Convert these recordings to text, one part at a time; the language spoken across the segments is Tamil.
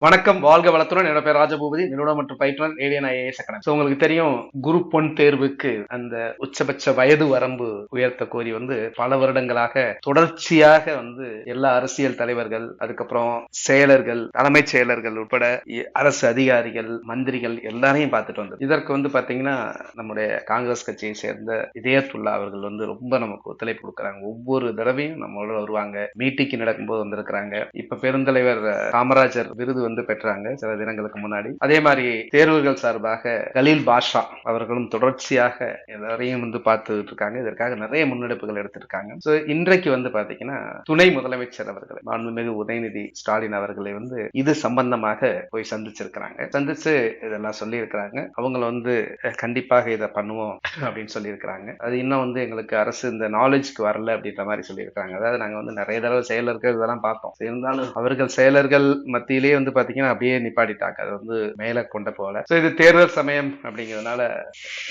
வணக்கம், வாழ்க வளத்துடன். என்னோட பேர் ராஜபூபதி, நிறுவனம் மற்றும் பயிற்றுனர் ஏலியன் ஐஏஎஸ் அகாடமி. உங்களுக்கு தெரியும், குரூப் 1 தேர்வுக்கு அந்த உச்சபட்ச வயது வரம்பு உயர்த்த கோரி பல வருடங்களாக தொடர்ச்சியாக எல்லா அரசியல் தலைவர்கள், அதுக்கப்புறம் செயலர்கள், தலைமைச் செயலர்கள் உட்பட அரசு அதிகாரிகள், மந்திரிகள் எல்லாரையும் பார்த்துட்டு வந்தது. இதற்கு பாத்தீங்கன்னா நம்முடைய காங்கிரஸ் கட்சியை சேர்ந்த இதயத்துல்லா அவர்கள் ரொம்ப நமக்கு ஒத்துழைப்பு கொடுக்கறாங்க. ஒவ்வொரு தடவையும் நம்மளோட வருவாங்க, மீட்டிங் நடக்கும்போது வந்திருக்கிறாங்க. இப்ப பெருந்தலைவர் காமராஜர் விருது பெற்றாங்க சில தினங்களுக்கு முன்னாடி. அதே மாதிரி தேர்வுகள் சார்பாக கலீல் பாஷா அவர்களும் தொடர்ச்சியாக எல்லாரையும் பார்த்துட்டு இருக்காங்க. இதற்காக நிறைய முன்னெடுப்புகள் எடுத்திருக்காங்க. இன்றைக்கு பாத்தீங்கன்னா துணை முதலமைச்சர் அவர்களை, மாண்புமிகு உதயநிதி ஸ்டாலின் அவர்களை இது சம்பந்தமாக போய் சந்திச்சிருக்கிறாங்க. சந்திச்சு இதெல்லாம் சொல்லி இருக்கிறாங்க. அவங்க கண்டிப்பாக இதை பண்ணுவோம் அப்படின்னு சொல்லி இருக்கிறாங்க. அது இன்னும் எங்களுக்கு அரசு இந்த நாலேஜ்க்கு வரல அப்படின்ற மாதிரி சொல்லி இருக்காங்க. அதாவது நாங்க நிறைய தடவை செயலர்கள் இதெல்லாம் பார்த்தோம். இருந்தாலும் அவர்கள் செயலர்கள் மத்தியிலேயே பாத்தீங்கன்னா அப்படியே நிப்பாட்டிட்டாங்க. அது மேல கொண்ட போல. இது தேர்தல் சமயம் அப்படிங்கிறதுனால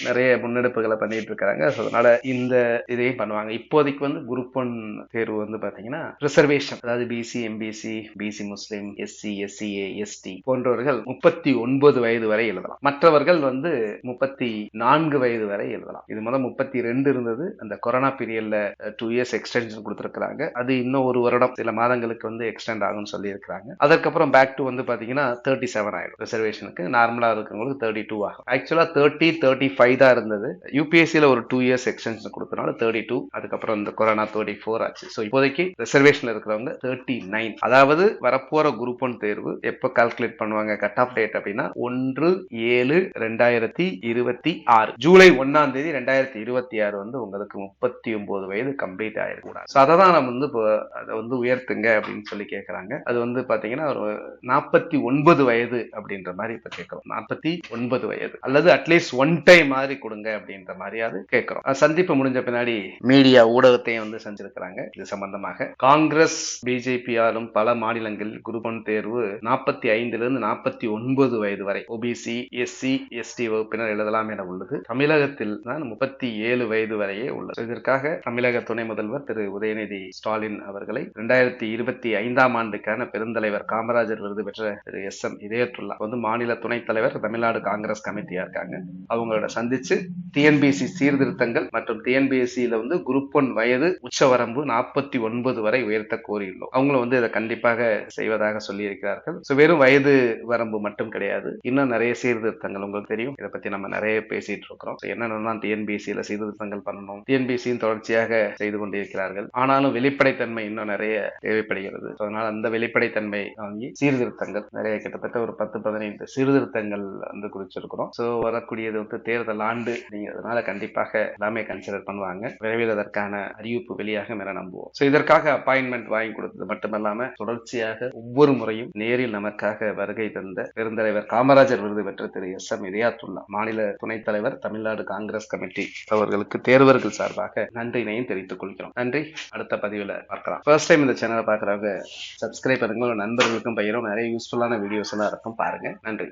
நிறைய முன்னெடுப்புகளை பண்ணிட்டு இருக்காங்க. அதனால இந்த இதையும் பண்ணுவாங்க. இப்போதைக்கு குரூப் 1 தேர்வு பாத்தீங்கன்னா ரிசர்வேஷன், அதாவது பிசி, எம்பிசி, பிசி முஸ்லிம், எஸ்சி, எஸ்சிஏ, எஸ்டி போன்றவர்கள் 39 வயது வரை எழுதலாம். மற்றவர்கள் 34 வயது வரை எழுதலாம். இது முதல் 32 இருந்தது. அந்த கொரோனா பீரியட்ல 2 இயர்ஸ் எக்ஸ்டென்ஷன் கொடுத்திருக்காங்க. அது இன்னும் ஒரு வருடம் சில மாதங்களுக்கு எக்ஸ்டெண்ட் ஆகும் சொல்லி இருக்காங்க. அதற்கப்புறம் பேக் டு பாத்தீங்கன்னா 37 ஆயிடும். ரிசர்வேஷனுக்கு நார்மலா இருக்கிறவங்களுக்கு 32 ஆகும். ஆக்சுவலா 30, 35 தான் இருந்தது. யூபிஎஸ்சில ஒரு 2 இயர்ஸ் எக்ஸ்டென்ஷன் கொடுத்தனால 32, அதுக்கப்புறம் இந்த கொரோனா 34 ஆச்சு. இப்போதைக்கு ரிசர்வேஷன்ல இருக்கிறவங்க 39. அதாவது வரப்போற குரூப் 1 தேர்வு எப்ப கால்குலேட் பண்ணுவாங்க கட் ஆஃப் டேட் அப்படின்னா 1/7/2026 ஜூலை 1ஆம் தேதி 2026 உங்களுக்கு 39 வயது கம்ப்ளீட் ஆயிருக்கூடாது. அதை தான் நம்ம அதை உயர்த்துங்க அப்படின்னு சொல்லி கேட்கறாங்க. அது பாத்தீங்கன்னா ஒரு 49 வயது அப்படின்ற மாதிரி இப்ப கேட்கிறோம். 49 வயது அல்லது அட்லீஸ்ட் ஒன் டைம் மாதிரி கொடுங்க அப்படின்ற மாதிரியாவது கேட்கிறோம். சந்திப்பு முடிஞ்ச பின்னாடி மீடியா ஊடகத்தையும் சந்திச்சிருக்கிறாங்க. இது சம்பந்தமாக காங்கிரஸ், பிஜேபியாலும் பல மாநிலங்களில் குரூப் 1 தேர்வு 45 49 வயது வரை ஓபிசி, எஸ்சி, எஸ்டி வகுப்பினர் எழுதலாம் என உள்ளது. தமிழகத்தில் தான் 37 வயது வரையே உள்ளது. இதற்காக தமிழக துணை முதல்வர் திரு உதயநிதி ஸ்டாலின் அவர்களை 2025ஆம் ஆண்டுக்கான பெருந்தலைவர் காமராஜர் விருது பெற்ற திரு எஸ்.எம். இதயத்துல்லா மாநில துணைத் தலைவர், தமிழ்நாடு காங்கிரஸ் கமிட்டியா இருக்காங்க. அவங்களோட சந்திச்சு டிஎன்பிஎஸ்சி சீர்திருத்தங்கள் மற்றும் டிஎன்பிஎஸ்சியில குரூப் 1 வயது உச்சவரம்பு 49 வரை உயர்த்த கோரியுள்ளோம். அவங்களும் இதை கண்டிப்பாக செய்வதாக சொல்லி இருக்கிறார்கள். வெறும் வயது வரம்பு மட்டும் கிடையாது, இன்னும் நிறைய சீர்திருத்தங்கள் உங்களுக்கு தெரியும். இதை பத்தி நம்ம நிறைய பேசிட்டு இருக்கிறோம். என்னென்னா டிஎன்பிஎஸ்சியில சீர்திருத்தங்கள் பண்ணணும். டிஎன்பிஎஸ்சியும் தொடர்ச்சியாக செய்து கொண்டிருக்கிறார்கள். ஆனாலும் வெளிப்படைத்தன்மை இன்னும் நிறைய தேவைப்படுகிறது. அதனால அந்த வெளிப்படைத்தன்மை வாங்கி சீர்திருத்தங்கள் நிறைய, கிட்டத்தட்ட ஒரு 10-15 சீர்திருத்தங்கள் குறிச்சிருக்கிறோம். வரக்கூடியது தேர்தல் ஆண்டு அப்படிங்கிறதுனால கண்டிப்பாக எல்லாமே கன்சிடர் பண்ணுவாங்க. விரைவில் அதற்கான அறிவிப்பு வெளியாகும் என நம்புவோம். இதற்காக அப்பாயின்மெண்ட் வாங்கி கொடுத்தது மட்டுமல்லாம தொடர்ச்சியாக ஒவ்வொரு முறையும் நேரில் நமக்காக வருகை தந்த பெருந்தலைவர் காமராஜர் விருது பெற்ற திரு எஸ்.எம். இதயத்துல்லா, மாநில துணைத் தலைவர், தமிழ்நாடு காங்கிரஸ் கமிட்டி அவர்களுக்கு தேர்வர்கள் சார்பாக நன்றியினையும் தெரிவித்துக் கொள்கிறோம். நன்றி. அடுத்த பதிவில் பார்க்கலாம். ஃபர்ஸ்ட் டைம் இந்த சேனலை பார்க்குறவங்க சப்ஸ்கிரைப் பண்ணுங்க. நண்பர்களுக்கும் பயிரும் நிறைய யூஸ்ஃபுல்லான வீடியோஸ் எல்லாம் இருக்கும், பாருங்க. நன்றி.